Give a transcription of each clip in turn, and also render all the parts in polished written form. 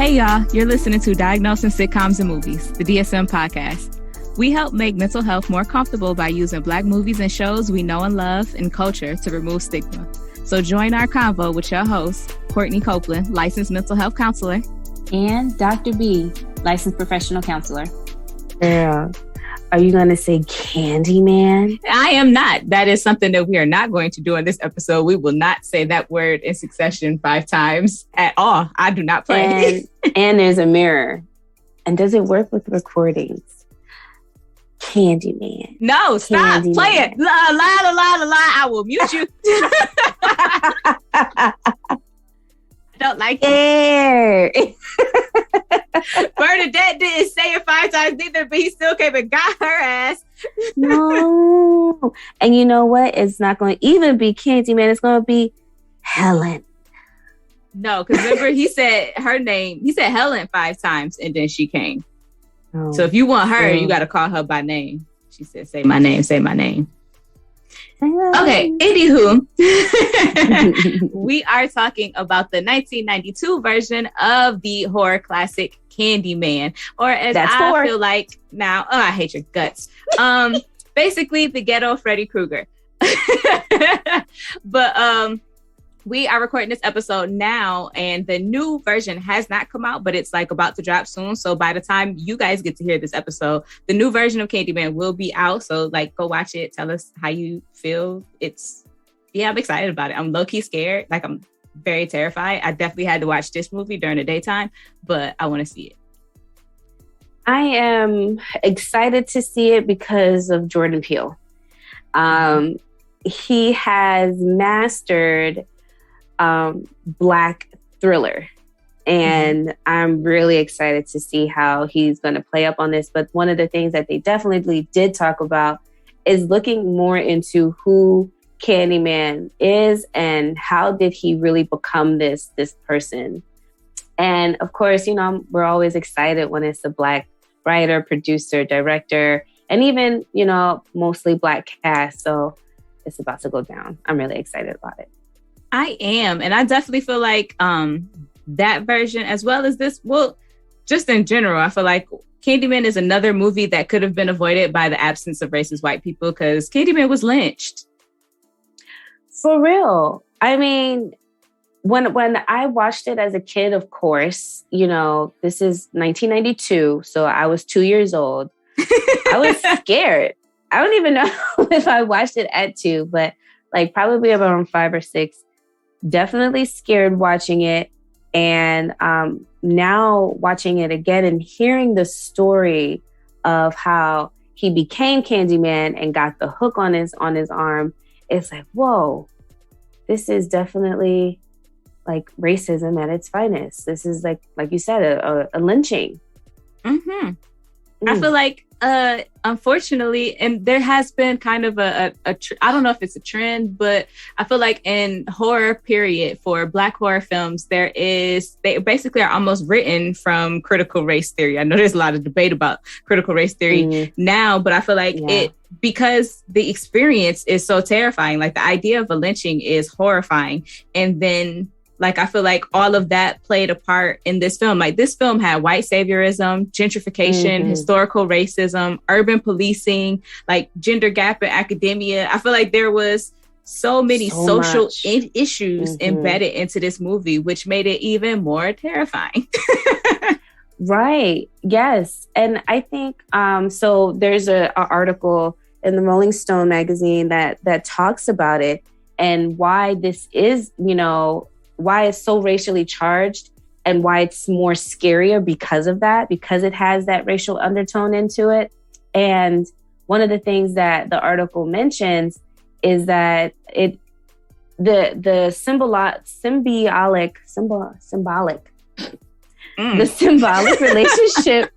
Hey y'all, you're listening to Diagnosing Sitcoms and Movies, the DSM podcast. We help make mental health more comfortable by using Black movies and shows we know and love and culture to remove stigma. So join our convo with your host, Courtney Copeland, licensed mental health counselor. And Dr. B, licensed professional counselor. Girl, are you going to say Candyman? I am not. That is something that we are not going to do in this episode. We will not say that word in succession 5 times at all. I do not play. And there's a mirror. And does it work with recordings? Candyman. No, stop. Candyman. Play it. La, la, la, la, la, la. I will mute you. I don't like it. Bernadette didn't say it 5 times either, but he still came and got her ass. No. And you know what? It's not going to even be Candyman. It's going to be Helen. No, because remember he said her name. He said Helen 5 times and then she came. Oh, so if you want her, you got to call her by name. She said, say my name, say my name. Okay, anywho, we are talking about the 1992 version of the horror classic Candyman, or as feel like now, I hate your guts. Basically, the ghetto Freddy Krueger. But we are recording this episode now, and the new version has not come out, but it's like about to drop soon. So by the time you guys get to hear this episode, the new version of Candyman will be out. So like, go watch it. Tell us how you feel. I'm excited about it. I'm low-key scared. Like, I'm very terrified. I definitely had to watch this movie during the daytime, but I want to see it. I am excited to see it because of Jordan Peele. He has mastered Black thriller, and I'm really excited to see how he's going to play up on this. But one of the things that they definitely did talk about is looking more into who Candyman is and how did he really become this person. And of course, you know, we're always excited when it's a Black writer, producer, director, and even, you know, mostly Black cast. So it's about to go down. I'm really excited about it. I am. And I definitely feel like that version, as well as this, well, just in general, I feel like Candyman is another movie that could have been avoided by the absence of racist white people, because Candyman was lynched. For real. I mean, when I watched it as a kid, of course, you know, this is 1992, so I was 2 years old. I was scared. I don't even know if I watched it at 2, but like probably around 5 or 6. Definitely scared watching it. And now watching it again and hearing the story of how he became Candyman and got the hook on his arm, it's like, whoa, this is definitely like racism at its finest. This is like you said, a lynching. Mm-hmm. I feel like, unfortunately, and there has been kind of I don't know if it's a trend, but I feel like in horror period for Black horror films, they basically are almost written from critical race theory. I know there's a lot of debate about critical race theory now, but I feel like because the experience is so terrifying, like the idea of a lynching is horrifying. And then like, I feel like all of that played a part in this film. Like, this film had white saviorism, gentrification, historical racism, urban policing, like gender gap in academia. I feel like there was so many social issues embedded into this movie, which made it even more terrifying. Right. Yes. And I think, so there's an article in the Rolling Stone magazine that talks about it and why this is, you know, why it's so racially charged and why it's more scarier because of that, because it has that racial undertone into it. And one of the things that the article mentions is that the symbolic relationship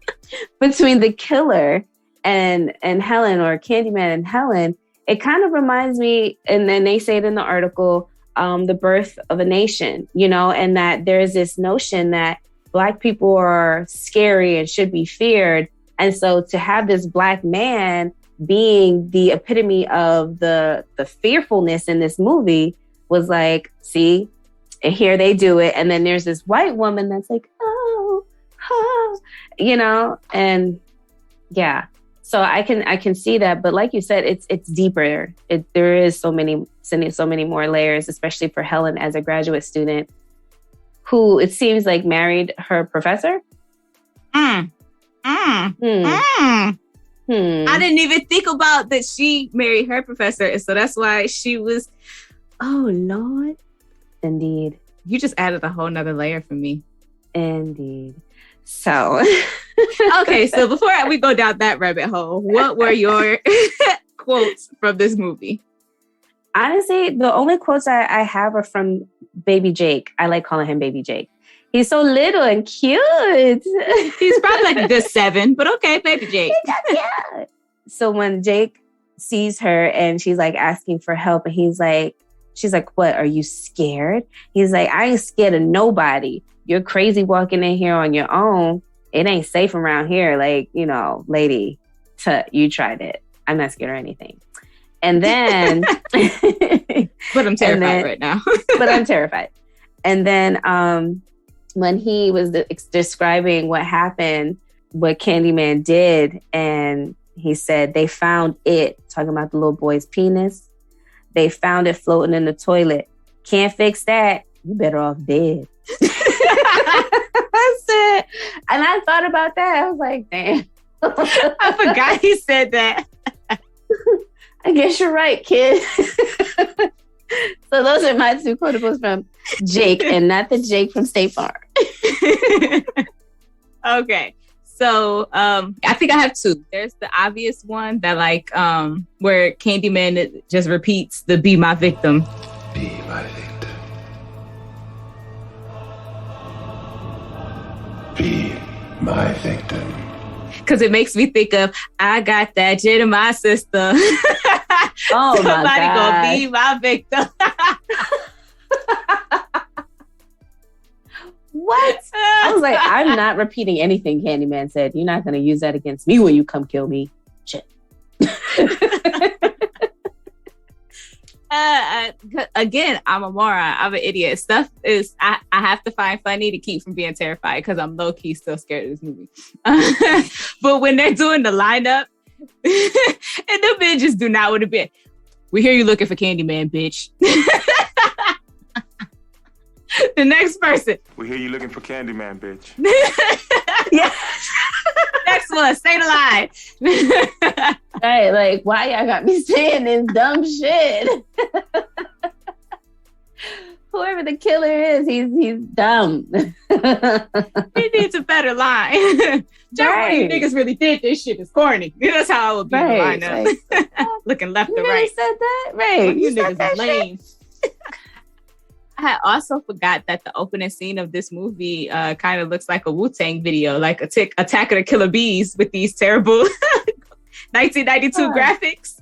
between the killer and Helen, or Candyman and Helen, it kind of reminds me, and then they say it in the article, the birth of a nation, you know, and that there's this notion that Black people are scary and should be feared. And so to have this Black man being the epitome of the fearfulness in this movie was like, see, and here they do it. And then there's this white woman that's like, oh, you know, and yeah. So I can see that, but like you said, it's deeper. There is so many more layers, especially for Helen as a graduate student, who it seems like married her professor. I didn't even think about that she married her professor, and so that's why she was. Oh Lord, indeed. You just added a whole nother layer for me. Indeed. So, okay. So before we go down that rabbit hole, what were your quotes from this movie? Honestly, the only quotes I have are from Baby Jake. I like calling him Baby Jake. He's so little and cute. He's probably like a good 7, but okay, Baby Jake. Yeah. So when Jake sees her and she's like asking for help, and she's like, what, are you scared? He's like, I ain't scared of nobody. You're crazy walking in here on your own. It ain't safe around here. Like, you know, lady, you tried it. I'm not scared or anything. And then... but I'm terrified right now. But I'm terrified. And then when he was describing what happened, what Candyman did, and he said they found it, talking about the little boy's penis. They found it floating in the toilet. Can't fix that. You better off dead. I said, and I thought about that. I was like, damn. I forgot he said that. I guess you're right, kid. So those are my 2 quotables from Jake, and not the Jake from State Farm. Okay. So I think I have 2. There's the obvious one that like where Candyman just repeats the "be my victim." Be my victim. Be my victim. Because it makes me think of, I got that shit in my system. Oh, somebody gonna be my victim. What? I was like, I'm not repeating anything Candyman said. You're not going to use that against me when you come kill me. Shit. Again, I'm a moron. I'm an idiot. Stuff is, I have to find funny to keep from being terrified, because I'm low-key still scared of this movie. But when they're doing the lineup, and the bitches do not want to be, we hear you looking for Candyman, bitch. The next person. We hear you looking for Candyman, bitch. Yeah. Next one, stay alive. Right, like, why y'all got me saying this dumb shit? Whoever the killer is, he's dumb. He needs a better line. Trevor, you niggas really did this shit. It's corny. That's how I would be in the lineup. Like, looking left you and really right. said that? Right. You niggas is lame. I had also forgot that the opening scene of this movie kind of looks like a Wu-Tang video, like Attack of the Killer Bees with these terrible 1992 graphics.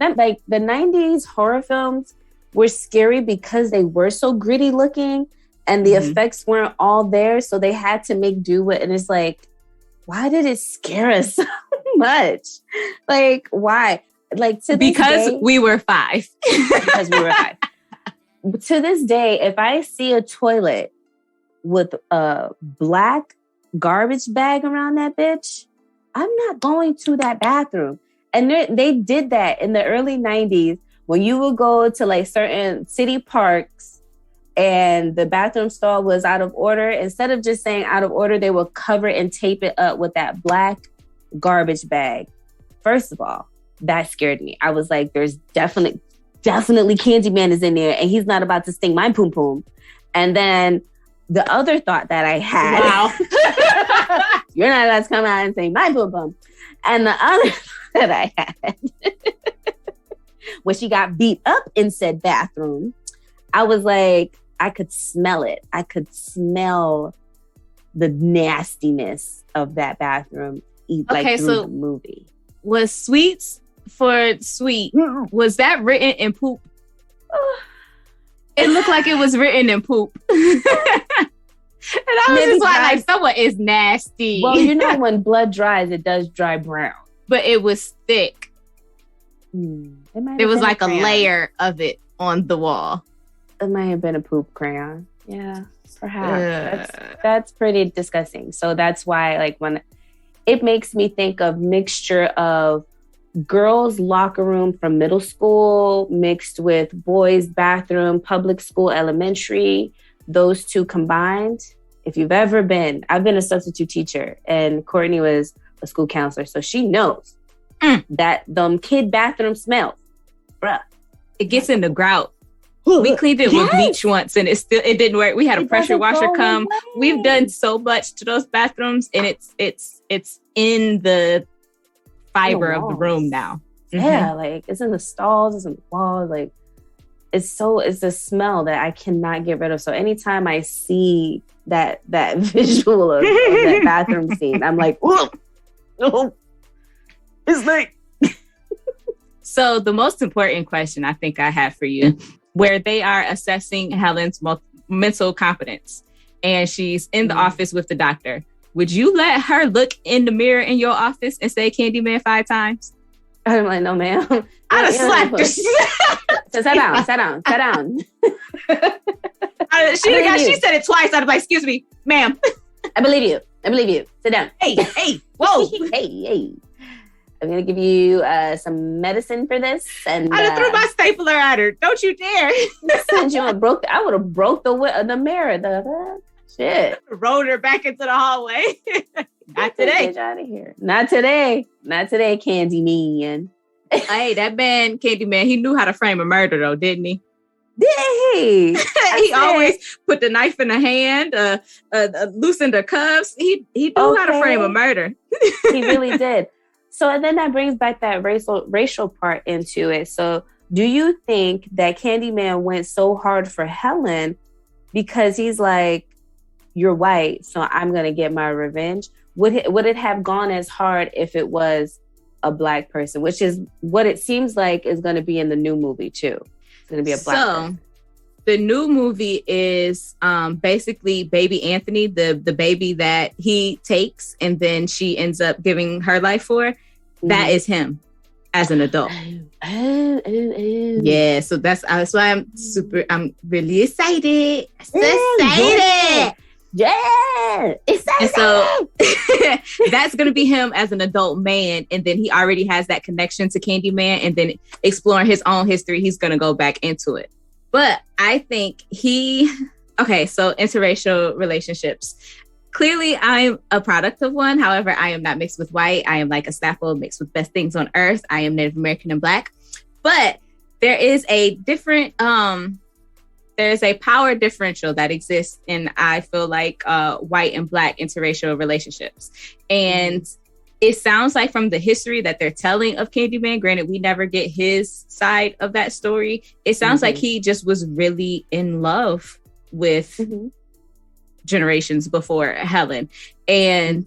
Like the 90s horror films were scary because they were so gritty looking and the effects weren't all there. So they had to make do with, and it's like, why did it scare us so much? Like, why? Like because we were 5. Because we were 5. To this day, if I see a toilet with a black garbage bag around that bitch, I'm not going to that bathroom. And they did that in the early 90s when you would go to like certain city parks and the bathroom stall was out of order. Instead of just saying out of order, they would cover and tape it up with that black garbage bag. First of all, that scared me. I was like, there's definitely Candyman is in there and he's not about to sting my poom poom. And then the other thought that I had, wow, you're not about to come out and sting my poom poom. And the other that I had, when she got beat up in said bathroom, I was like, I could smell it. I could smell the nastiness of that bathroom through the movie. Was Sweets for sweet, was that written in poop? It looked like it was written in poop. And I was just like, someone is nasty. Well, you know, when blood dries, it does dry brown. But it was thick. There was like a layer of it on the wall. It might have been a poop crayon. Yeah. Perhaps that's pretty disgusting. So that's why, like, when it makes me think of mixture of girls' locker room from middle school mixed with boys' bathroom, public school, elementary, those two combined. If you've ever been, I've been a substitute teacher and Courtney was a school counselor. So she knows that them kid bathroom smells. Bruh. It gets in the grout. We cleaned it with bleach once and it didn't work. We had a pressure washer come. We've done so much to those bathrooms and it's in the fiber of the room now. Yeah, like it's in the stalls, it's in the walls, like it's the smell that I cannot get rid of. So anytime I see that visual of that bathroom scene, I'm like, oh, it's like. So the most important question I think I have for you, where they are assessing Helen's mental competence and she's in the office with the doctor. Would you let her look in the mirror in your office and say Candyman 5 times? I'm like, no, ma'am. I'd have slapped her. So sit down. She said it twice. I'd be like, excuse me, ma'am. I believe you. Sit down. Hey, whoa. hey. I'm going to give you some medicine for this. And I'd have threw my stapler at her. Don't you dare. I would have broke the mirror. Shit. Rolled her back into the hallway. Not today. Get out of here. Not today, Candyman. Hey, that man, Candyman, he knew how to frame a murder, though, didn't he? Did he? He always put the knife in the hand, loosened the cuffs. He knew how to frame a murder. He really did. So and then that brings back that racial part into it. So do you think that Candyman went so hard for Helen because he's like, you're white, so I'm going to get my revenge? Would it have gone as hard if it was a black person, which is what it seems like is going to be in the new movie too? It's going to be a black person. The new movie is basically baby Anthony, the baby that he takes and then she ends up giving her life for. That is him as an adult. Yeah, so that's why I'm really excited. Excited. Yeah. And so that's going to be him as an adult man. And then he already has that connection to Candyman. And then exploring his own history, he's going to go back into it. But I think so interracial relationships. Clearly, I'm a product of one. However, I am not mixed with white. I am like a snaffle mixed with best things on earth. I am Native American and Black. But there is a different, there's a power differential that exists in, I feel like, white and Black interracial relationships. And it sounds like from the history that they're telling of Candyman, granted, we never get his side of that story. It sounds like he just was really in love with generations before Helen. And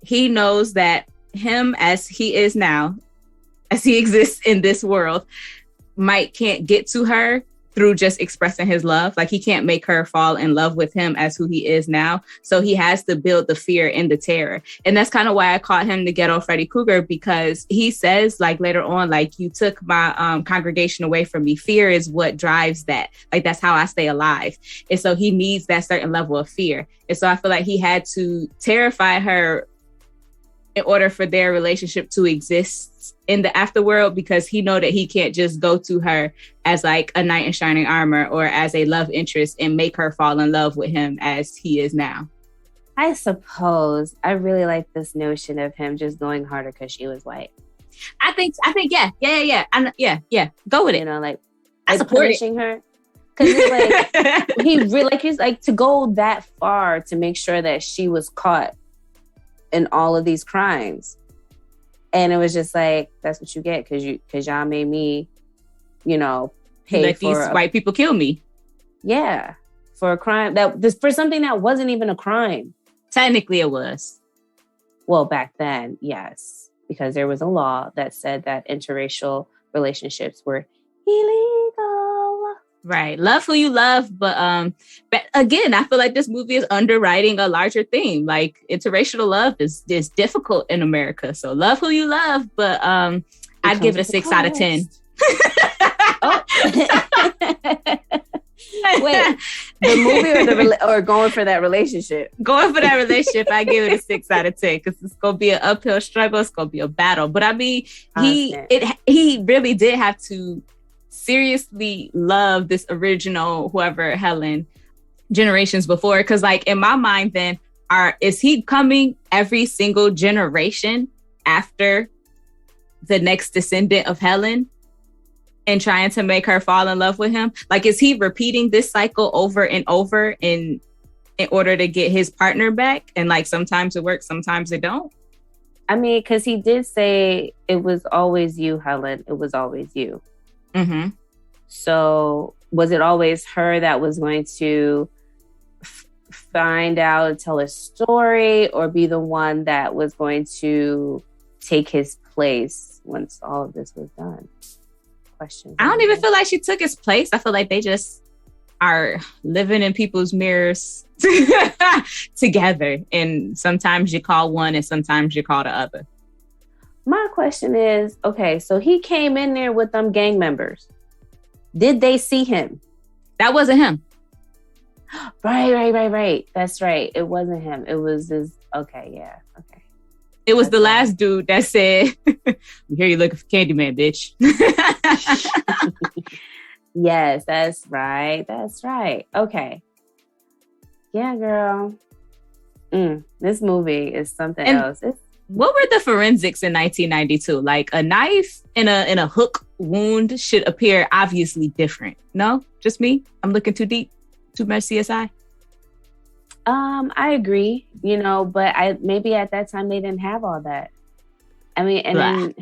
he knows that him as he is now, as he exists in this world, can't get to her through just expressing his love. Like he can't make her fall in love with him as who he is now. So he has to build the fear and the terror. And that's kind of why I called him the ghetto Freddy Krueger, because he says like later on, like, you took my congregation away from me. Fear is what drives that. Like, that's how I stay alive. And so he needs that certain level of fear. And so I feel like he had to terrify her in order for their relationship to exist in the afterworld, because he know that he can't just go to her as like a knight in shining armor or as a love interest and make her fall in love with him as he is now. I suppose I really like this notion of him just going harder because she was white. I think, yeah. Go with it. You know, like I support punishing her. Because like he's like to go that far to make sure that she was caught in all of these crimes. And it was just like, that's what you get because y'all made me, pay like for these white people kill me. Yeah, for a crime for something that wasn't even a crime. Technically, it was. Well, back then, yes, because there was a law that said that interracial relationships were illegal. Right. Love who you love. But again, I feel like this movie is underwriting a larger theme. Like interracial love is difficult in America. So love who you love. But I'd give it a 6 out of 10. Oh. Wait, The movie or going for that relationship? Going for that relationship, I give it a 6 out of 10 because it's gonna be an uphill struggle. It's gonna be a battle. But I mean, he really did have to seriously love this original whoever Helen generations before. Because like in my mind, then is he coming every single generation after the next descendant of Helen and trying to make her fall in love with him? Like, is he repeating this cycle over and over in order to get his partner back? And like, sometimes it works, sometimes it don't. I mean, because he did say it was always you, Helen. It was always you. Mm-hmm. So was it always her that was going to find out, tell a story, or be the one that was going to take his place once all of this was done? Question. I don't even feel like she took his place. I feel like they just are living in people's mirrors together. And sometimes you call one and sometimes you call the other. My question is, okay, so he came in there with them gang members. Did they see him? That wasn't him. Right. That's right. It wasn't him. It was his. Okay, yeah. Okay. It was the last dude that said, "We hear you looking for Candyman, bitch." Yes, that's right. That's right. Okay. Yeah, girl. This movie is something else. What were the forensics in 1992? Like a knife in a hook wound should appear obviously different. No, just me. I'm looking too deep. Too much CSI. I agree, but maybe at that time they didn't have all that. I mean, and then,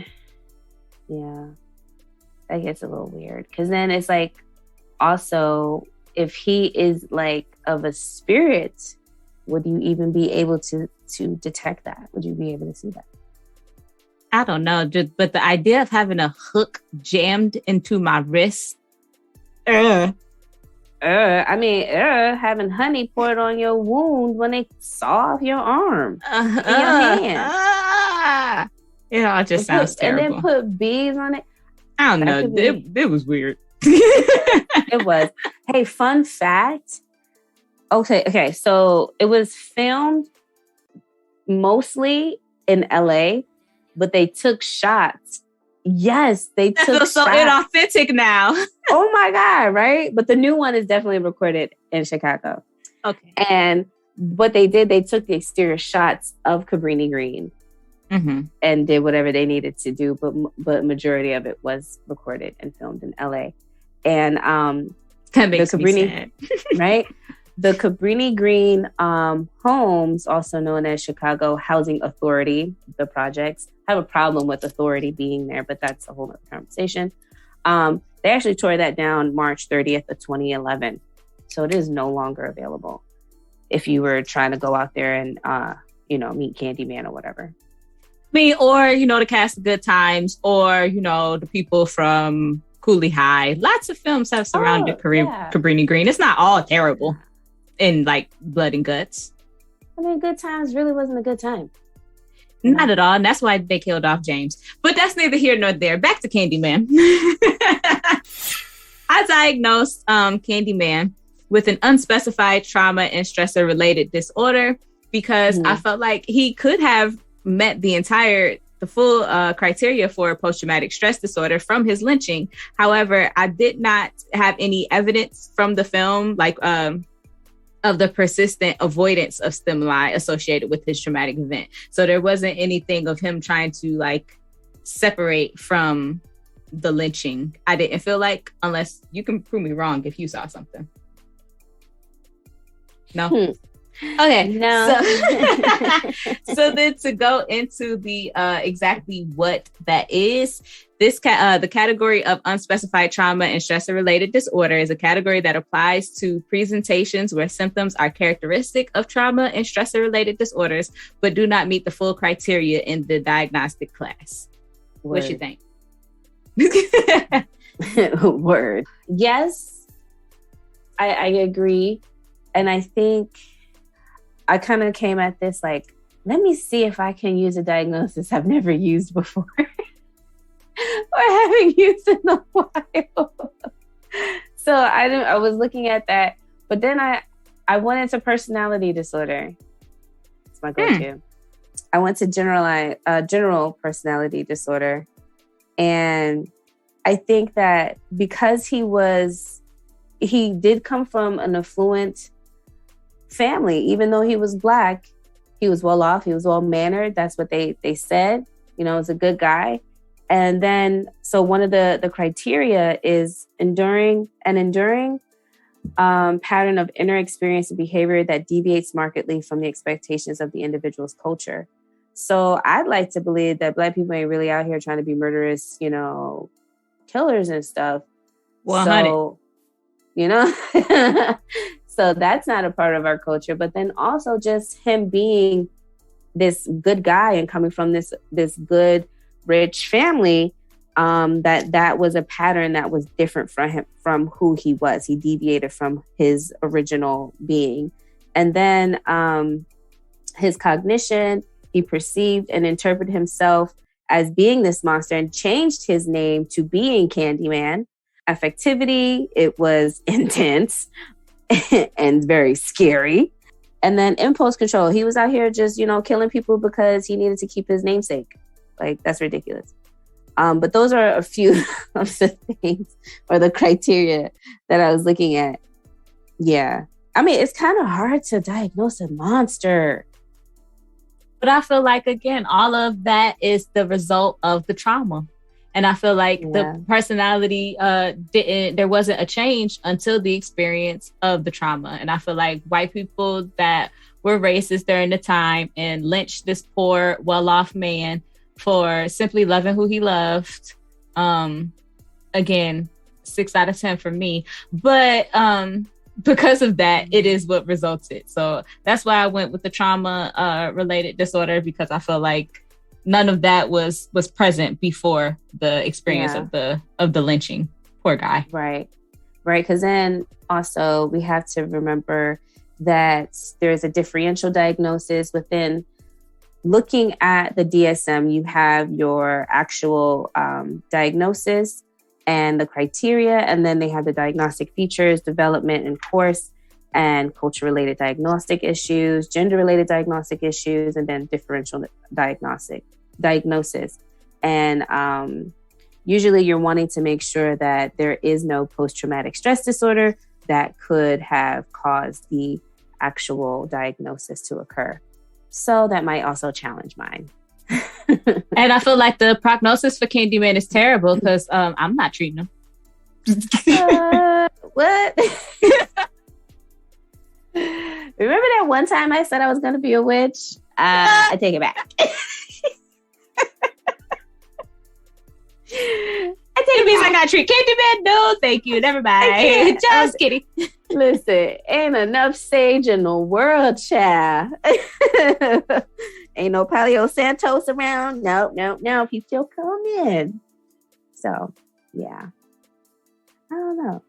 yeah, that gets a little weird because then it's like, also, if he is like of a spirit, would you even be able to detect that? Would you be able to see that? I don't know, but the idea of having a hook jammed into my wrist, having honey poured on your wound when they saw off your arm in your hand. It all just sounds terrible. And then put bees on it. I don't know. It was weird. It was. Hey, fun fact. Okay. So it was filmed mostly in LA, but they took shots. Yes, they took shots. So inauthentic now. Oh my God, right? But the new one is definitely recorded in Chicago. Okay. And what they did, they took the exterior shots of Cabrini Green and did whatever they needed to do. But majority of it was recorded and filmed in LA. And that makes me sad. Right? The Cabrini Green homes, also known as Chicago Housing Authority, the projects, have a problem with authority being there, but that's a whole other conversation. They actually tore that down March 30th of 2011. So it is no longer available if you were trying to go out there and, meet Candyman or whatever. Me, or, the cast of Good Times, or, the people from Cooley High. Lots of films have surrounded Cabrini Green. It's not all terrible in like blood and guts. I mean, Good Times really wasn't a good time. Not at all. And that's why they killed off James. But that's neither here nor there. Back to Candyman. I diagnosed Candyman with an unspecified trauma and stressor related disorder because I felt like he could have met the full criteria for post-traumatic stress disorder from his lynching. However, I did not have any evidence from the film, like of the persistent avoidance of stimuli associated with his traumatic event. So there wasn't anything of him trying to like separate from the lynching. I didn't feel like, unless you can prove me wrong if you saw something. No? Okay. No. So then to go into the exactly what that is, this the category of unspecified trauma and stressor related disorder is a category that applies to presentations where symptoms are characteristic of trauma and stressor related disorders, but do not meet the full criteria in the diagnostic class. Word. What you think? Word. Yes, I agree. And I think I kind of came at this like, let me see if I can use a diagnosis I've never used before or haven't used in a while. So I was looking at that But then I went into personality disorder. It's my go-to. I went to general personality disorder. And I think that because he did come from an affluent family, even though he was Black, he was well off, he was well mannered. That's what they said, you know, was a good guy. And then, so one of the criteria is enduring pattern of inner experience and behavior that deviates markedly from the expectations of the individual's culture. So I'd like to believe that Black people ain't really out here trying to be murderous, you know, killers and stuff. 100. So, you know, so that's not a part of our culture. But then also just him being this good guy and coming from this good, rich family, that was a pattern that was different from who he was. He deviated from his original being. And then his cognition, he perceived and interpreted himself as being this monster and changed his name to being Candyman. Affectivity, it was intense and very scary. And then impulse control, he was out here just, you know, killing people because he needed to keep his namesake. Like, that's ridiculous. But those are a few of the things or the criteria that I was looking at. Yeah. I mean, it's kind of hard to diagnose a monster. But I feel like, again, all of that is the result of the trauma. And I feel like the personality there wasn't a change until the experience of the trauma. And I feel like white people that were racist during the time and lynched this poor, well-off man for simply loving who he loved. Again, 6 out of 10 for me. But because of that, it is what resulted. So that's why I went with the trauma related disorder, because I feel like none of that was present before the experience of the lynching. Poor guy. Right. Because then also we have to remember that there's a differential diagnosis within. Looking at the DSM, you have your actual diagnosis and the criteria, and then they have the diagnostic features, development and course, and culture-related diagnostic issues, gender-related diagnostic issues, and then differential diagnosis. And usually you're wanting to make sure that there is no post-traumatic stress disorder that could have caused the actual diagnosis to occur. So that might also challenge mine. And I feel like the prognosis for Candyman is terrible because I'm not treating him. What? Remember that one time I said I was going to be a witch? I take it back. It means I got to treat Candyman? No, thank you. Never mind. Just kidding. Listen, ain't enough sage in the world, child. Ain't no Paleo Santos around. No. He still come in. So, yeah. I don't know.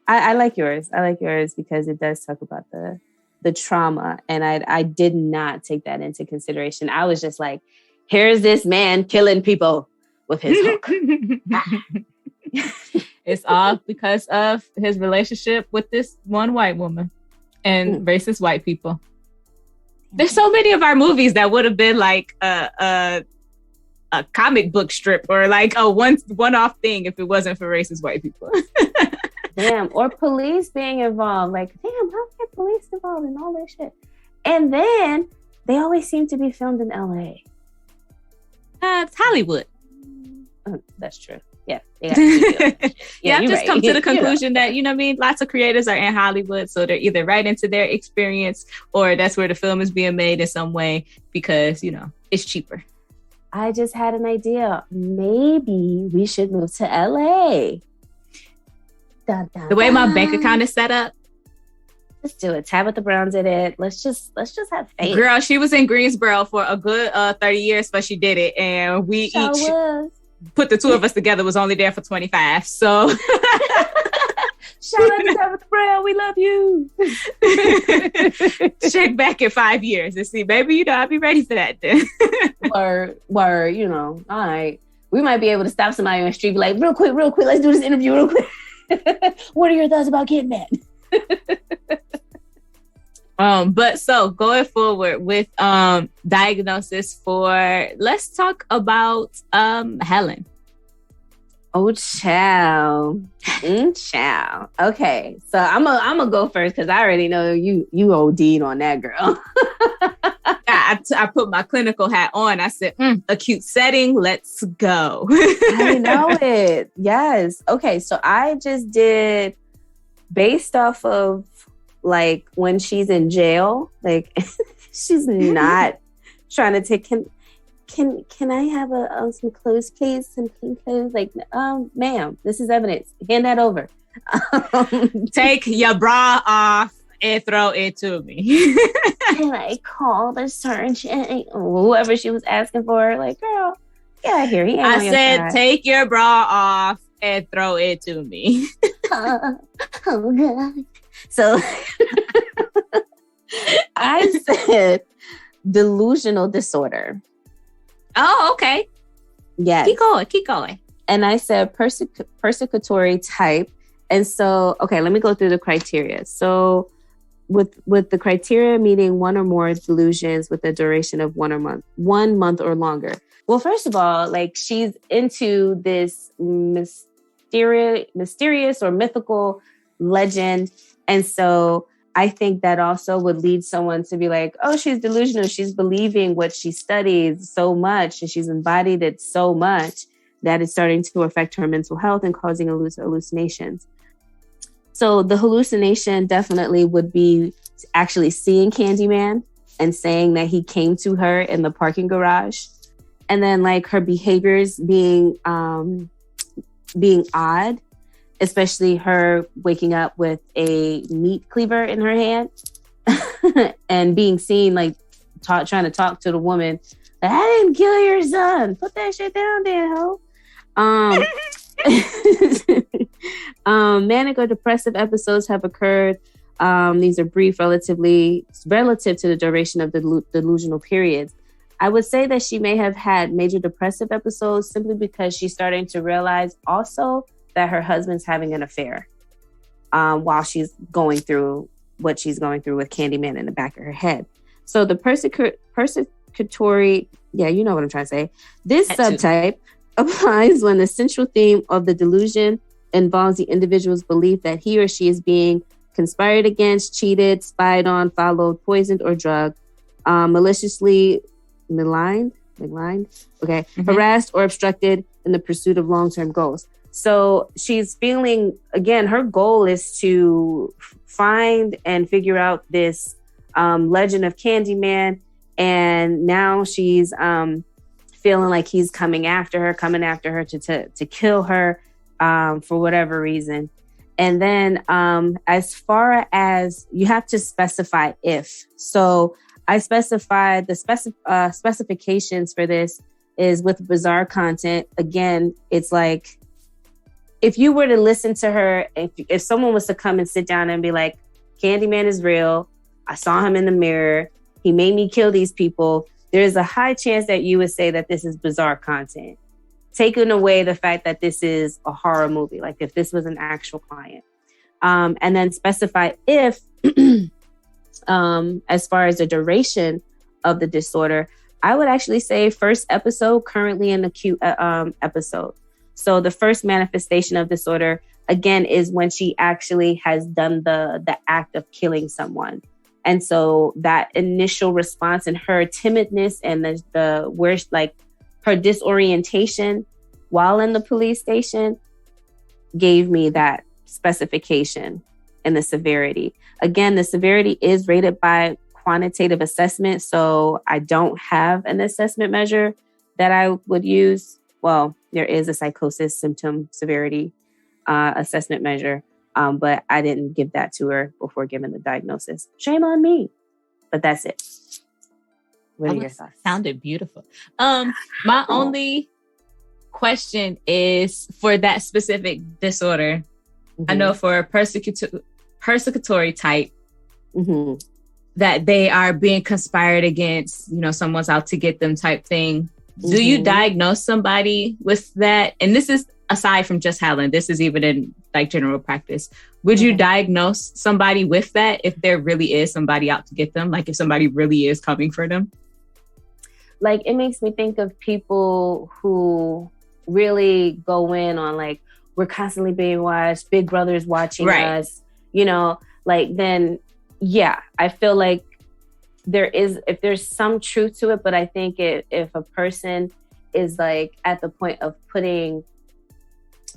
I like yours. I like yours because it does talk about the trauma. And I did not take that into consideration. I was just like, here's this man killing people with his hook. It's all because of his relationship with this one white woman and racist white people. There's so many of our movies that would have been like a comic book strip or like a one-off thing if it wasn't for racist white people. Damn, or police being involved. Like, damn, how get police involved in all this shit? And then they always seem to be filmed in LA. It's Hollywood. That's true. Yeah. I've just come to the conclusion that, you know what I mean? Lots of creators are in Hollywood. So they're either right into their experience or that's where the film is being made in some way because, you know, it's cheaper. I just had an idea. Maybe we should move to LA. The way my bank account is set up. Let's do it. Tabitha Brown did it. Let's just have faith. Girl, she was in Greensboro for a good 30 years, but she did it. And we each put the two of us together, was only there for 25. So shout out to Tabitha Brown. We love you. Check back in 5 years and see, baby, you know, I'll be ready for that then. Word, you know, all right. We might be able to stop somebody on the street, be like, real quick, let's do this interview real quick. What are your thoughts about Candyman? But so going forward with diagnosis for, let's talk about Helen. Oh, child. Child. Okay. So I'm gonna go first because I already know you OD'd on that girl. I put my clinical hat on. I said, acute setting, let's go. I know it. Yes. Okay. So I just did, based off of like when she's in jail, like she's not trying to take him. Can I have some clothes, please? Some clean clothes? Like, ma'am, this is evidence. Hand that over. Take your bra off and throw it to me. Can I call the surgeon? Whoever she was asking for, like, girl, get out of here. I said, take your bra off and throw it to me. Oh, God. So I said delusional disorder. Oh, okay. Yes. Keep going. And I said persecutory type. And so, okay, let me go through the criteria. So with the criteria meeting one or more delusions with a duration of 1 month or longer. Well, first of all, like she's into this mysterious or mythical legend. And so I think that also would lead someone to be like, oh, she's delusional. She's believing what she studies so much and she's embodied it so much that it's starting to affect her mental health and causing hallucinations. So the hallucination definitely would be actually seeing Candyman and saying that he came to her in the parking garage. And then like her behaviors being odd, especially her waking up with a meat cleaver in her hand and being seen like trying to talk to the woman. Like, I didn't kill your son. Put that shit down there, ho. Manic or depressive episodes have occurred. These are brief, relative to the duration of the delusional periods. I would say that she may have had major depressive episodes simply because she's starting to realize also that her husband's having an affair while she's going through what she's going through with Candyman in the back of her head. So the persecutory, yeah, you know what I'm trying to say. This subtype applies when the central theme of the delusion involves the individual's belief that he or she is being conspired against, cheated, spied on, followed, poisoned, or drugged, maliciously maligned, okay, harassed or obstructed in the pursuit of long-term goals. So she's feeling, again, her goal is to find and figure out this legend of Candyman. And now she's feeling like he's coming after her to kill her for whatever reason. And then as far as you have to specify if. So I specified the specifications for this is with bizarre content. Again, it's like, if you were to listen to her, if someone was to come and sit down and be like, Candyman is real, I saw him in the mirror, he made me kill these people, there's a high chance that you would say that this is bizarre content. Taking away the fact that this is a horror movie, like if this was an actual client. And then specify if, as far as the duration of the disorder, I would actually say first episode, currently an acute episode. So the first manifestation of disorder, again, is when she actually has done the act of killing someone. And so that initial response and her timidness and her disorientation while in the police station gave me that specification and the severity. Again, the severity is rated by quantitative assessment. So I don't have an assessment measure that I would use. Well, there is a psychosis symptom severity assessment measure, but I didn't give that to her before giving the diagnosis. Shame on me, but that's it. What are your thoughts? Sounded beautiful. My only question is for that specific disorder. I know for a persecutory type, that they are being conspired against, someone's out to get them type thing. Do you diagnose somebody with that? And this is aside from just Helen, this is even in like general practice, would you diagnose somebody with that if there really is somebody out to get them? Like if somebody really is coming for them? Like it makes me think of people who really go in on like, we're constantly being watched, Big Brother's watching us, you know, like then, yeah, I feel like if there's some truth to it, but I think if a person is like at the point of putting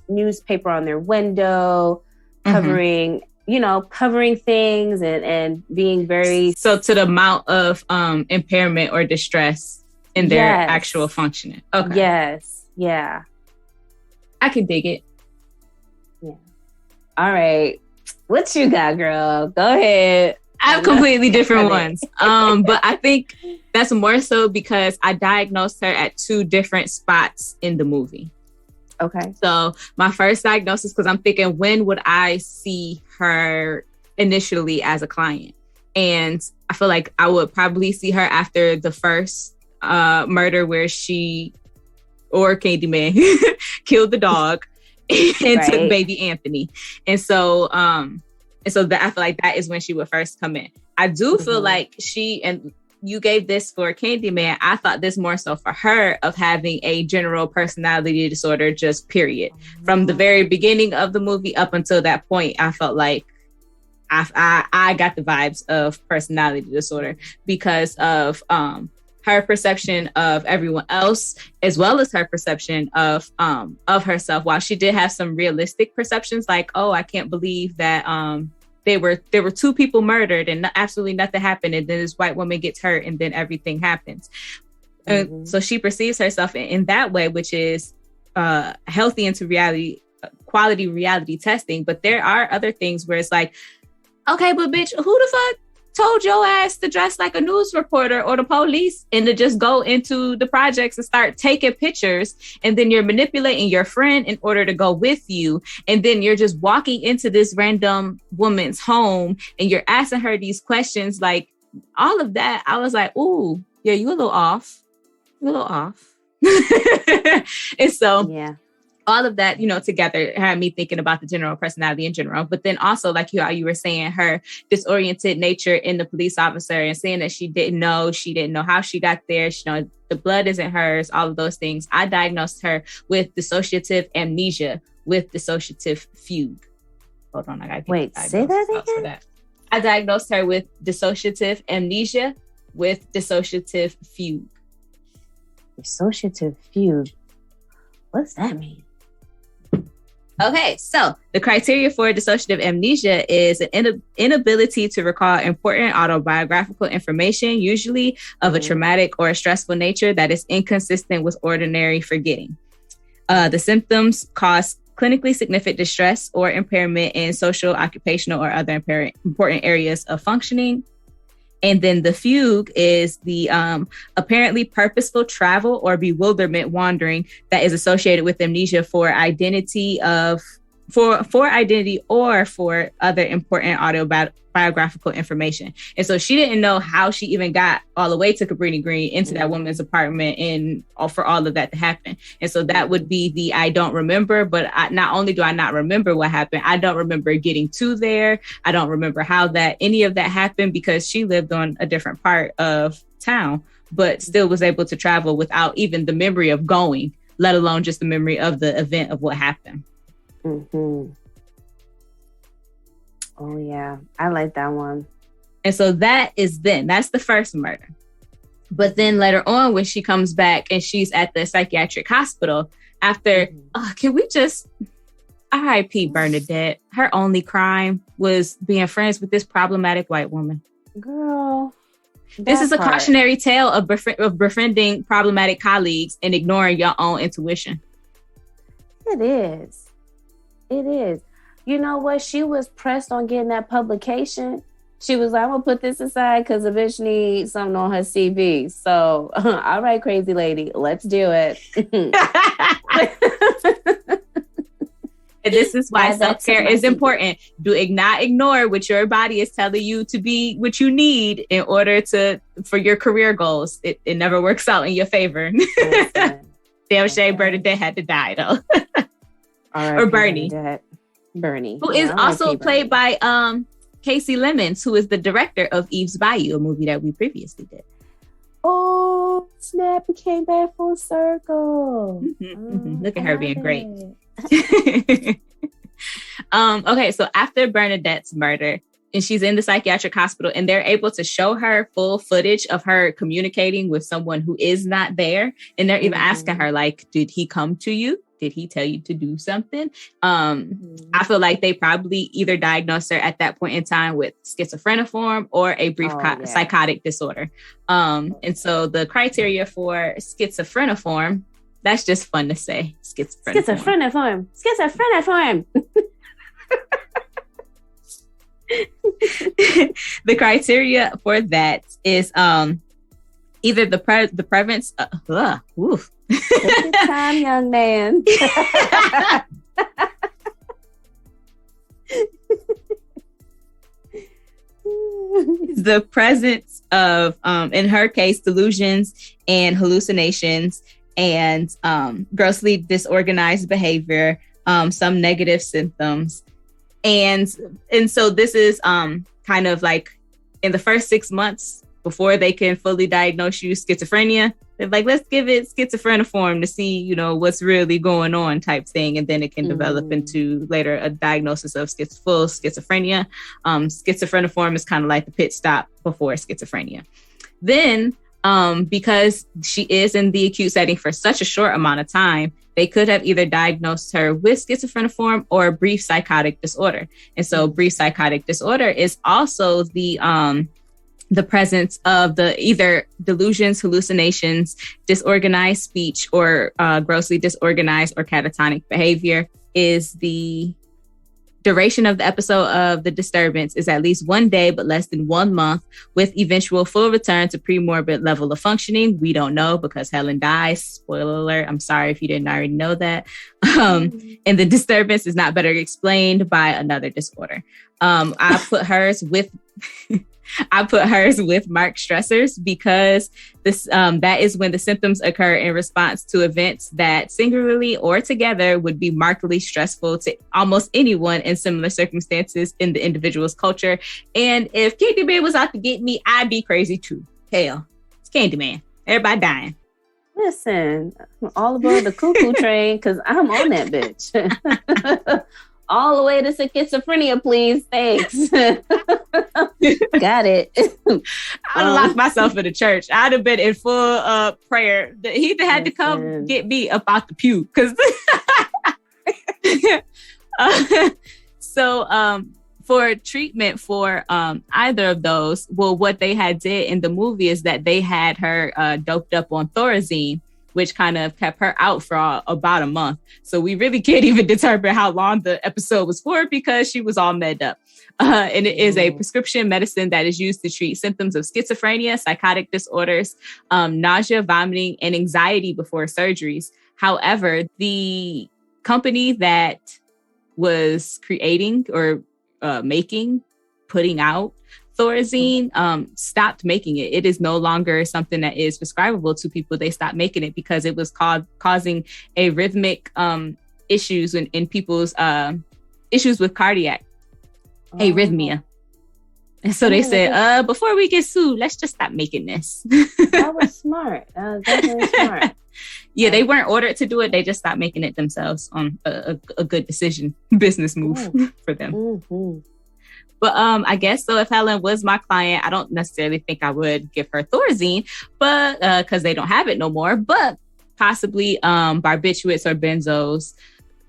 newspaper on their window, covering things and being very... So to the amount of impairment or distress in their actual functioning. Okay. Yes. Yeah. I can dig it. Yeah. All right. What you got, girl? Go ahead. I have completely different ones. But I think that's more so because I diagnosed her at 2 different spots in the movie. Okay. So my first diagnosis, because I'm thinking, when would I see her initially as a client? And I feel like I would probably see her after the first murder where she, or Candyman, killed the dog and took baby Anthony. And so that I feel like that is when she would first come in. I do feel like she, and you gave this for Candyman, I thought this more so for her of having a general personality disorder, just period. From the very beginning of the movie up until that point, I felt like I got the vibes of personality disorder because of her perception of everyone else, as well as her perception of herself. While she did have some realistic perceptions, like, oh, I can't believe that there were 2 people murdered and absolutely nothing happened, and then this white woman gets hurt, and then everything happens. And so she perceives herself in that way, which is healthy into reality, quality reality testing. But there are other things where it's like, okay, but bitch, who the fuck told your ass to dress like a news reporter or the police and to just go into the projects and start taking pictures, and then you're manipulating your friend in order to go with you, and then you're just walking into this random woman's home and you're asking her these questions, like all of that. I was like, ooh, yeah, you a little off. And so yeah, all of that, together had me thinking about the general personality in general. But then also, like how you were saying, her disoriented nature in the police officer, and saying that she didn't know how she got there. The blood isn't hers, all of those things. I diagnosed her with dissociative amnesia with dissociative fugue. Hold on, I gotta wait, say that again? I diagnosed her with dissociative amnesia with dissociative fugue. Dissociative fugue. What's that mean? Okay, so the criteria for dissociative amnesia is an inability to recall important autobiographical information, usually of a traumatic or a stressful nature that is inconsistent with ordinary forgetting. The symptoms cause clinically significant distress or impairment in social, occupational, or other important areas of functioning. And then the fugue is the apparently purposeful travel or bewilderment wandering that is associated with amnesia for identity or for other important autobiographical information. And so she didn't know how she even got all the way to Cabrini Green into that woman's apartment and for all of that to happen. And so that would be the I don't remember, but not only do I not remember what happened, I don't remember getting to there. I don't remember how any of that happened, because she lived on a different part of town, but still was able to travel without even the memory of going, let alone just the memory of the event of what happened. Mm-hmm. Oh, yeah. I like that one. And so that's the first murder. But then later on, when she comes back and she's at the psychiatric hospital after, can we just R.I.P. Bernadette? Her only crime was being friends with this problematic white woman. Girl. This is a cautionary tale of befriending problematic colleagues and ignoring your own intuition. It is. It is. You know what? She was pressed on getting that publication. She was like, I'm going to put this aside because the bitch needs something on her CV. So, all right, crazy lady, let's do it. And this is why self-care is important. Do not ignore what your body is telling you to be what you need in order for your career goals. It never works out in your favor. Damn shame Bernadette had to die, though. or Bernie. Bernie. Who is also played by Casey Lemons, who is the director of Eve's Bayou, a movie that we previously did. Oh, snap. We came back full circle. Look at her being great. Okay, so after Bernadette's murder, and she's in the psychiatric hospital, and they're able to show her full footage of her communicating with someone who is not there. And they're even asking her, like, did he come to you? Did he tell you to do something? I feel like they probably either diagnosed her at that point in time with schizophreniform or a brief psychotic disorder. And so the criteria for schizophreniform, that's just fun to say. Schizophreniform. The criteria for that is either the prevalence. Take your time, young man. The presence of, in her case, delusions and hallucinations and grossly disorganized behavior, some negative symptoms. And so this is kind of like in the first 6 months before they can fully diagnose you schizophrenia, they're like, let's give it schizophreniform to see, you know, what's really going on type thing. And then it can develop into later a diagnosis of full schizophrenia. Schizophreniform is kind of like the pit stop before schizophrenia. Then, because she is in the acute setting for such a short amount of time, they could have either diagnosed her with schizophreniform or brief psychotic disorder. And so brief psychotic disorder is also the presence of the either delusions, hallucinations, disorganized speech, or grossly disorganized or catatonic behavior. Is the duration of the episode of the disturbance is at least 1 day, but less than 1 month, with eventual full return to pre-morbid level of functioning. We don't know because Helen dies. Spoiler alert. I'm sorry if you didn't already know that. And the disturbance is not better explained by another disorder. I put hers with marked stressors because this that is when the symptoms occur in response to events that singularly or together would be markedly stressful to almost anyone in similar circumstances in the individual's culture. And if Candyman was out to get me, I'd be crazy too. Hell, it's Candyman. Everybody dying. Listen, I'm all aboard the cuckoo train because I'm on that bitch. All the way to schizophrenia, please. Thanks. Got it. I'd have locked myself in the church. I'd have been in full prayer. He'd had to come get me up out the pew. So for treatment for either of those, well, what they had did in the movie is that they had her doped up on Thorazine, which kind of kept her out for about a month. So we really can't even determine how long the episode was for because she was all messed up. And it is a prescription medicine that is used to treat symptoms of schizophrenia, psychotic disorders, nausea, vomiting, and anxiety before surgeries. However, the company that was creating or putting out Thorazine stopped making it. It is no longer something that is prescribable to people. They stopped making it because it was causing arrhythmic issues in people's issues with cardiac arrhythmia. And so they said, before we get sued, let's just stop making this. That was smart. That was definitely smart. Yeah, they weren't ordered to do it. They just stopped making it themselves on a good decision, business move for them. Mm-hmm. But I guess so. If Helen was my client, I don't necessarily think I would give her Thorazine, but because they don't have it no more. But possibly barbiturates or benzos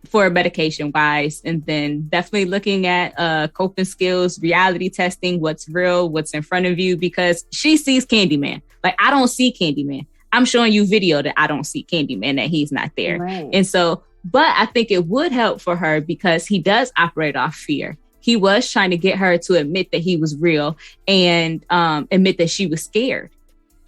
for medication wise, and then definitely looking at coping skills, reality testing, what's real, what's in front of you, because she sees Candyman. Like, I don't see Candyman. I'm showing you video that I don't see Candyman, that he's not there. Right. And so, but I think it would help for her because he does operate off fear. He was trying to get her to admit that he was real and admit that she was scared.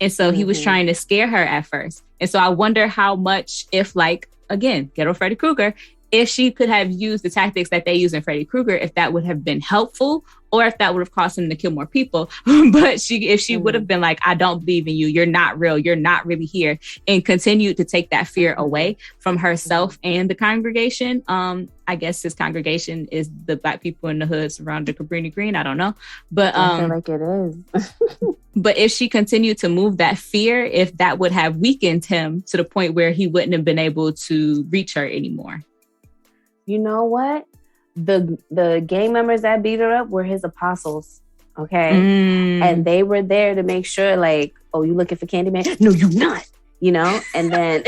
And so he was trying to scare her at first. And so I wonder how much, if like, again, ghetto Freddy Krueger, if she could have used the tactics that they use in Freddy Krueger, if that would have been helpful, or if that would have caused him to kill more people. But if she would have been like, I don't believe in you, you're not real, you're not really here, and continued to take that fear away from herself and the congregation. I guess his congregation is the Black people in the hood surrounding Cabrini Green. I don't know. But I feel like it is. But if she continued to move that fear, if that would have weakened him to the point where he wouldn't have been able to reach her anymore. You know what? The gang members that beat her up were his apostles. Okay. And they were there to make sure, like, oh, you looking for Candyman? No, you're not. You know? And then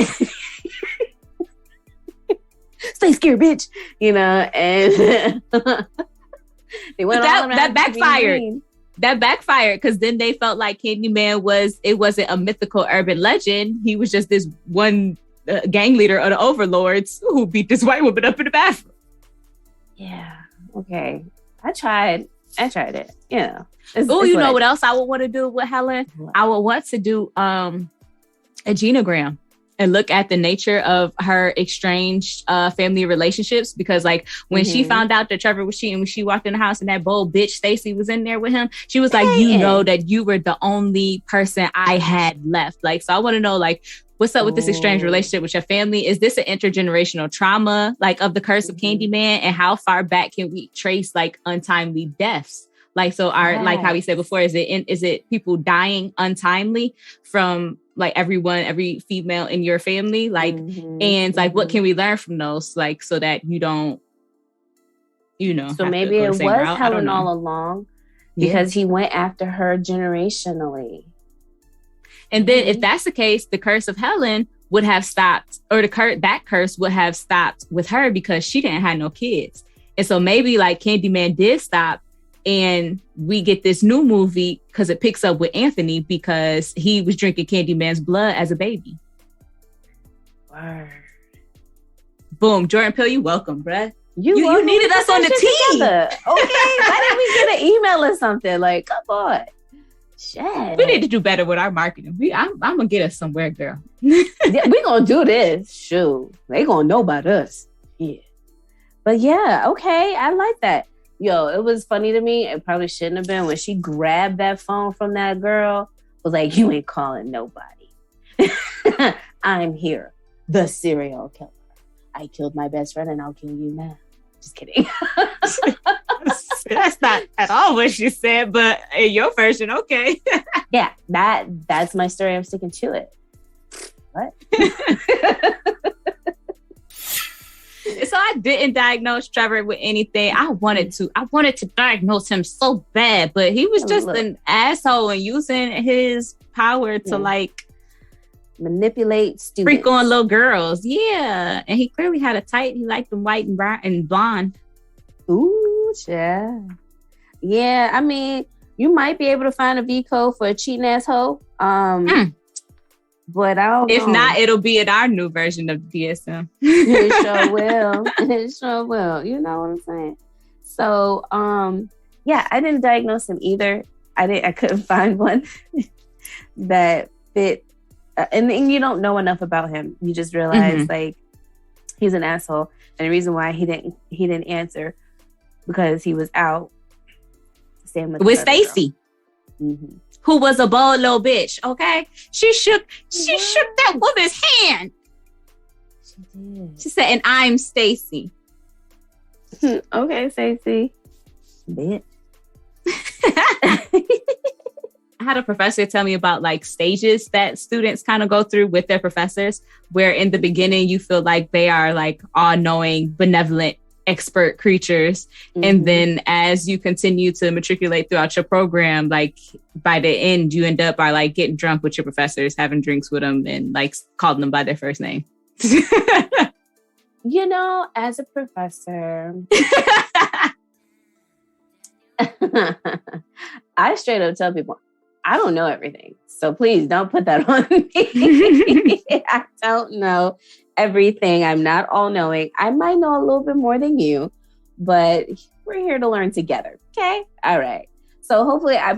stay scared, bitch. You know, and they went that backfired. That backfired because then they felt like Candyman wasn't a mythical urban legend. He was just this one gang leader of the overlords who beat this white woman up in the bathroom. Yeah. Okay. I tried it. Yeah. Oh, you know what else I would want to do with Helen? What? I would want to do a genogram and look at the nature of her estranged family relationships. Because like when she found out that Trevor was cheating, when she walked in the house and that bold bitch Stacy was in there with him, she was like, you know that you were the only person I had left. Like, so I want to know, like, what's up with this estranged relationship with your family? Is this an intergenerational trauma, like, of the curse of Candyman? And how far back can we trace, like, untimely deaths? Like, so like how we said before, is it people dying untimely from, like, every female in your family? Like, and like, what can we learn from those? Like, so that you don't, So maybe it was Helen all along because he went after her generationally. And then if that's the case, the curse of Helen would have stopped, or that curse would have stopped with her because she didn't have no kids. And so maybe like Candyman did stop, and we get this new movie because it picks up with Anthony because he was drinking Candyman's blood as a baby. Word. Boom. Jordan Peele, you welcome, bruh. You needed us on the team. Okay. Why didn't we get an email or something? Like, come on. Shit. We need to do better with our marketing. I'm gonna get us somewhere, girl. Yeah, we gonna do this. Shoot, they gonna know about us. Yeah, but yeah, okay, I like that. Yo, it was funny to me. It probably shouldn't have been when she grabbed that phone from that girl. Was like, you ain't calling nobody. I'm here, the serial killer. I killed my best friend, and I'll kill you now. Just kidding. That's not at all what she said, but in your version, okay. Yeah, that's my story. I'm sticking to it. What? So I didn't diagnose Trevor with anything. I wanted to diagnose him so bad, but he was just an asshole and using his power to like manipulate students. Freak on little girls. Yeah. And he clearly had a type. He liked them white and brown and blonde. Ooh, yeah. Yeah, I mean, you might be able to find a V code for a cheating asshole. But I don't know. If not, it'll be in our new version of the DSM. It sure will. It sure will. You know what I'm saying? So, yeah, I didn't diagnose him either. I couldn't find one that fit. And you don't know enough about him. You just realize like he's an asshole, and the reason why he didn't answer because he was out. Same with Stacy, who was a bold little bitch. Okay, she shook that woman's hand. She did. She said, "And I'm Stacy." Okay, Stacy, bitch. I had a professor tell me about like stages that students kind of go through with their professors, where in the beginning you feel like they are like all-knowing, benevolent, expert creatures. And then as you continue to matriculate throughout your program, like by the end, you end up by like getting drunk with your professors, having drinks with them and like calling them by their first name. You know, as a professor, I straight up tell people, I don't know everything. So please don't put that on me. I don't know everything. I'm not all knowing. I might know a little bit more than you, but we're here to learn together. Okay. All right. So hopefully I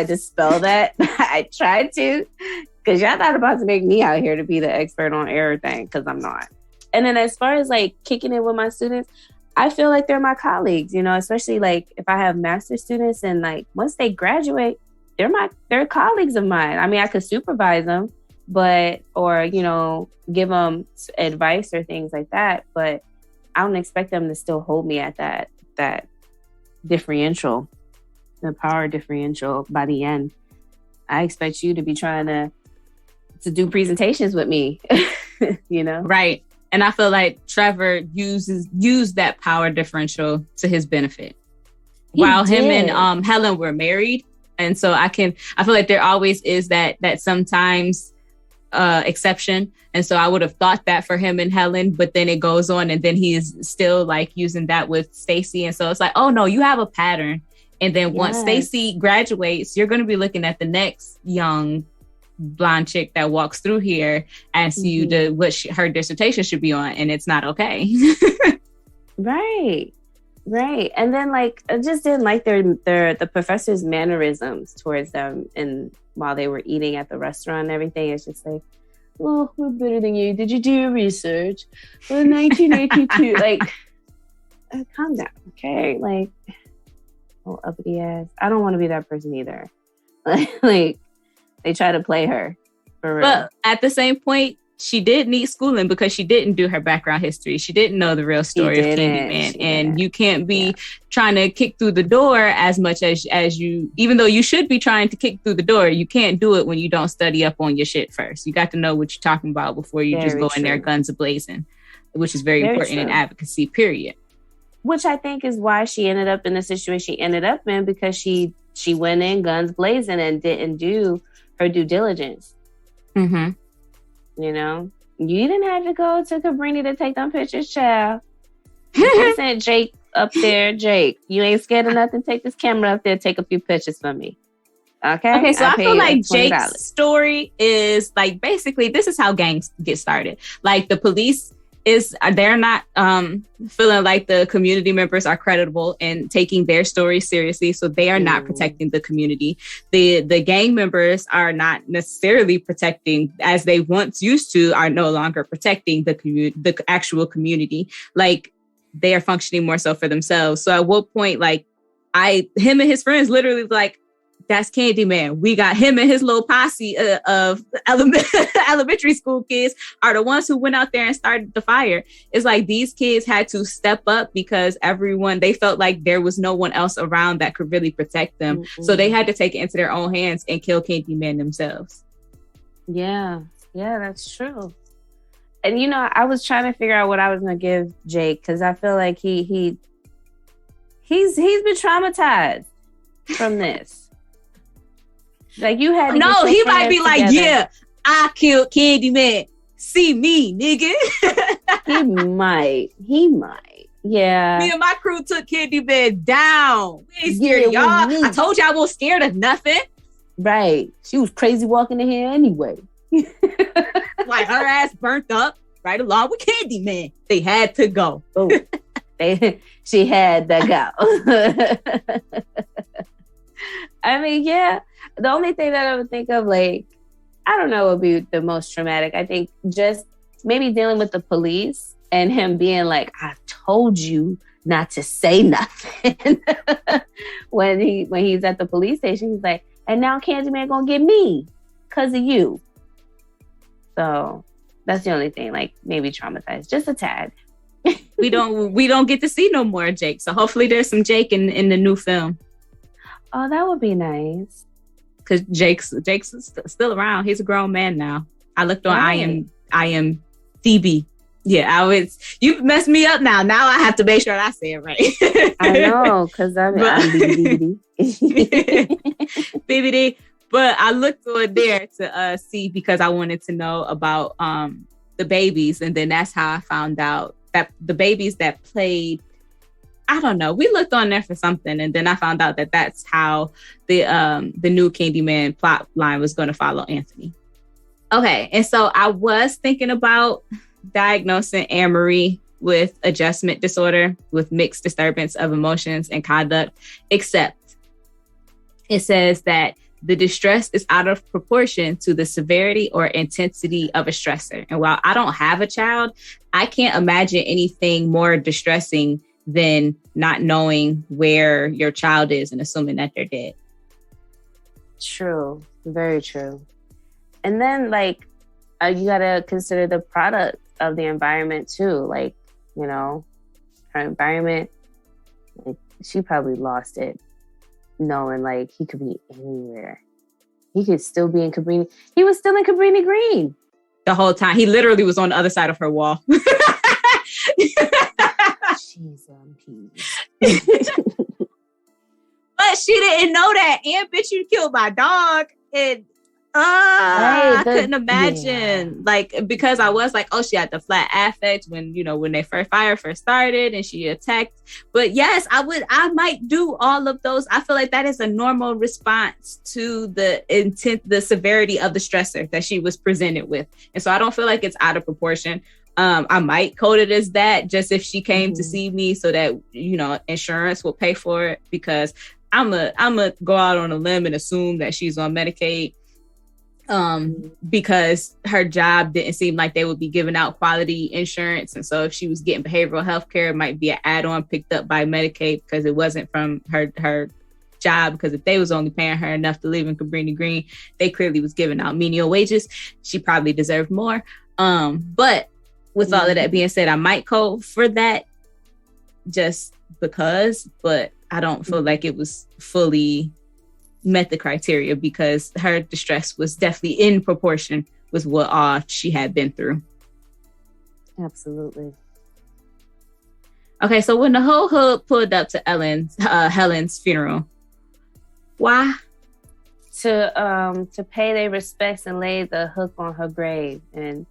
dispel that. I tried to, because y'all not about to make me out here to be the expert on everything, because I'm not. And then as far as like kicking it with my students, I feel like they're my colleagues, you know, especially like if I have master students and like once they graduate, they're colleagues of mine. I mean, I could supervise them, or, you know, give them advice or things like that. But I don't expect them to still hold me at that differential, the power differential by the end. I expect you to be trying to do presentations with me, you know? Right. And I feel like Trevor used that power differential to his benefit. While him and Helen were married. And so I feel like there always is that sometimes exception. And so I would have thought that for him and Helen, but then it goes on and then he is still like using that with Stacy. And so it's like, oh no, you have a pattern. And then once Stacy graduates, you're going to be looking at the next young blonde chick that walks through here, asks you to what her dissertation should be on, and it's not okay. Right. And then like I just didn't like the professor's mannerisms towards them, and while they were eating at the restaurant and everything, it's just like, oh, we're better than you. Did you do your research? Well, 1982, like, calm down, okay? Like, oh, uppity ass. I don't want to be that person either. Like, they try to play her. For real. But at the same point, she did need schooling because she didn't do her background history. She didn't know the real story of Candyman. And you can't be trying to kick through the door as much as you, even though you should be trying to kick through the door, you can't do it when you don't study up on your shit first. You got to know what you're talking about before you just go in there guns a-blazing, which is very important in advocacy, period. Which I think is why she ended up in the situation she ended up in, because she went in guns blazing and didn't do her due diligence. Mm-hmm. You know, you didn't have to go to Cabrini to take them pictures, child. I sent Jake up there. Jake, you ain't scared of nothing. Take this camera up there, take a few pictures for me. Okay, so I feel like Jake's story is like, basically, this is how gangs get started. Like the police they're not feeling like the community members are credible and taking their story seriously, so they are not protecting the community. The gang members are not necessarily protecting, as they once used to, are no longer protecting the actual community. Like they are functioning more so for themselves. So at what point, like him and his friends literally like, that's Candyman. We got him and his little posse of elementary school kids are the ones who went out there and started the fire. It's like these kids had to step up because they felt like there was no one else around that could really protect them. Mm-hmm. So they had to take it into their own hands and kill Candyman themselves. Yeah, that's true. And, you know, I was trying to figure out what I was going to give Jake, because I feel like he's been traumatized from this. Like you had to he might be like, yeah, I killed Candyman. See me, nigga. He might. Yeah. Me and my crew took Candyman down. We ain't scared of y'all. I told y'all I wasn't scared of nothing. Right. She was crazy walking in here anyway. Like her ass burnt up right along with Candyman. They had to go. Oh, she had to go. I mean, yeah. The only thing that I would think of, like, I don't know, would be the most traumatic. I think just maybe dealing with the police and him being like, I told you not to say nothing. when he's at the police station, he's like, and now Candyman gonna get me because of you. So that's the only thing, like maybe traumatized, just a tad. we don't get to see no more Jake. So hopefully there's some Jake in the new film. Oh, that would be nice. Because Jake's still around. He's a grown man now. I looked on IMDb. Yeah, you messed me up now. Now I have to make sure I say it right. I know, because I'm BBD. BBD. But I looked on there to see, because I wanted to know about the babies. And then that's how I found out that the babies that played, I don't know. We looked on there for something, and then I found out that that's how the new Candyman plot line was going to follow Anthony. Okay, and so I was thinking about diagnosing Anne-Marie with adjustment disorder with mixed disturbance of emotions and conduct, except it says that the distress is out of proportion to the severity or intensity of a stressor. And while I don't have a child, I can't imagine anything more distressing than not knowing where your child is and assuming that they're dead. True. Very true. And then, like, you got to consider the product of the environment, too. Like, you know, her environment, like, she probably lost it knowing, like, he could be anywhere. He could still be in Cabrini. He was still in Cabrini Green. The whole time. He literally was on the other side of her wall. Jeez, but she didn't know that. And bitch, you killed my dog. And I couldn't imagine. Like, because I was like, oh, she had the flat affect when, you know, when they first started and she attacked. But yes, I might do all of those. I feel like that is a normal response to the intent, the severity of the stressor that she was presented with. And so I don't feel like it's out of proportion. I might code it as that just if she came to see me so that, you know, insurance will pay for it, because I'm a go out on a limb and assume that she's on Medicaid. Because her job didn't seem like they would be giving out quality insurance. And so if she was getting behavioral health care, it might be an add-on picked up by Medicaid because it wasn't from her job. Because if they was only paying her enough to live in Cabrini Green, they clearly was giving out menial wages. She probably deserved more. But with all of that being said, I might code for that just because, but I don't feel like it was fully met the criteria because her distress was definitely in proportion with what all she had been through. Absolutely. Okay, so when the whole hood pulled up to Helen's funeral, why? To pay their respects and lay the hook on her grave and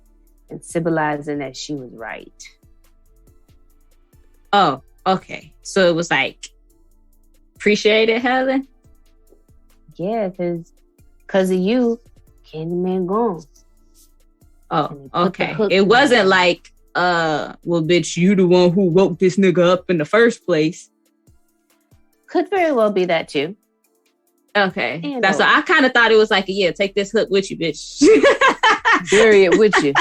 symbolizing that she was right. Oh, okay. So it was like, appreciate it, Helen? Yeah, because of you, Candyman gone. Oh, okay. It wasn't like, well, bitch, you the one who woke this nigga up in the first place. Could very well be that too. Okay. And that's what I kind of thought it was like, yeah, take this hook with you, bitch. Bury it with you.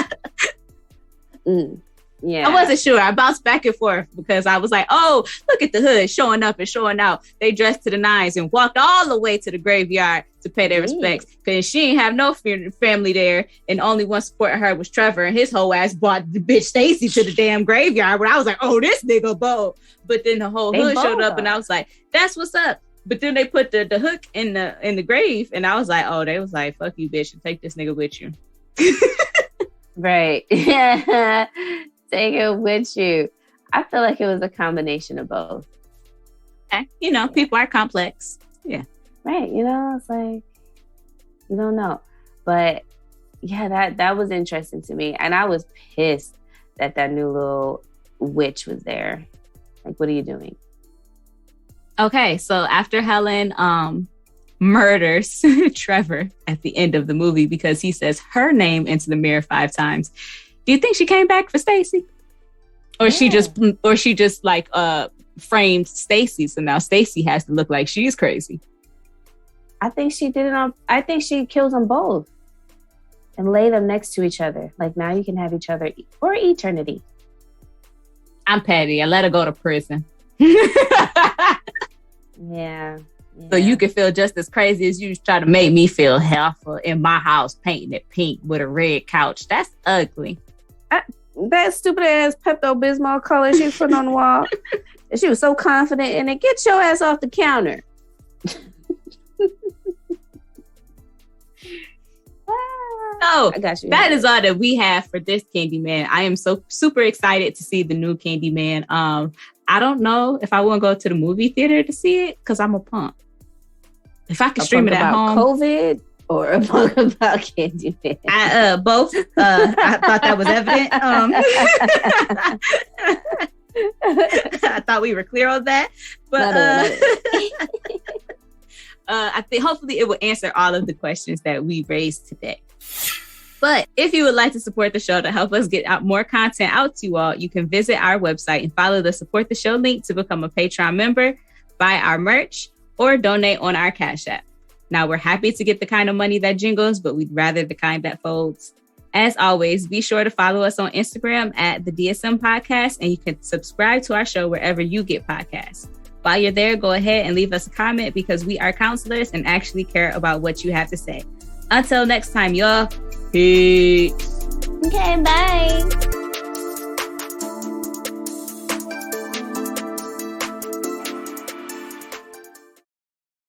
Yeah. I wasn't sure. I bounced back and forth because I was like, oh, look at the hood showing up and showing out. They dressed to the nines and walked all the way to the graveyard to pay their respects because she ain't have no family there. And only one supporting her was Trevor, and his whole ass brought the bitch Stacy to the damn graveyard. Where I was like, oh, this nigga bold. But then the whole hood showed up and I was like, that's what's up. But then they put the hook in the grave and I was like, oh, they was like, fuck you, bitch, and take this nigga with you. Right. Yeah. Take it with you. I feel like it was a combination of both. Okay. You know, people are complex. Yeah. Right. You know, it's like, you don't know. But yeah, that was interesting to me. And I was pissed that new little witch was there. Like, what are you doing? Okay. So after Helen murders Trevor at the end of the movie because he says her name into the mirror 5 times, do you think she came back for Stacy? Or she just like framed Stacy, so now Stacy has to look like she's crazy? I think she did it I think she kills them both and lay them next to each other. Like, now you can have each other for eternity. I'm petty. I let her go to prison. Yeah. So you can feel just as crazy as you try to make me feel helpful in my house, painting it pink with a red couch. That's ugly. That stupid ass Pepto-Bismol color she put on the wall. And she was so confident in it. Get your ass off the counter. So that is all that we have for this Candyman. I am so super excited to see the new Candyman. I don't know if I want to go to the movie theater to see it because I'm a punk. If I can stream it at home. COVID or a punk about Candyman? Both. I thought that was evident. I thought we were clear on that. But I think hopefully it will answer all of the questions that we raised today. But if you would like to support the show to help us get out more content out to you all, you can visit our website and follow the Support the Show link to become a Patreon member, buy our merch, or donate on our Cash App. Now, we're happy to get the kind of money that jingles, but we'd rather the kind that folds. As always, be sure to follow us on Instagram at the DSM Podcast, and you can subscribe to our show wherever you get podcasts. While you're there, go ahead and leave us a comment because we are counselors and actually care about what you have to say. Until next time, y'all. Peace. Okay, bye.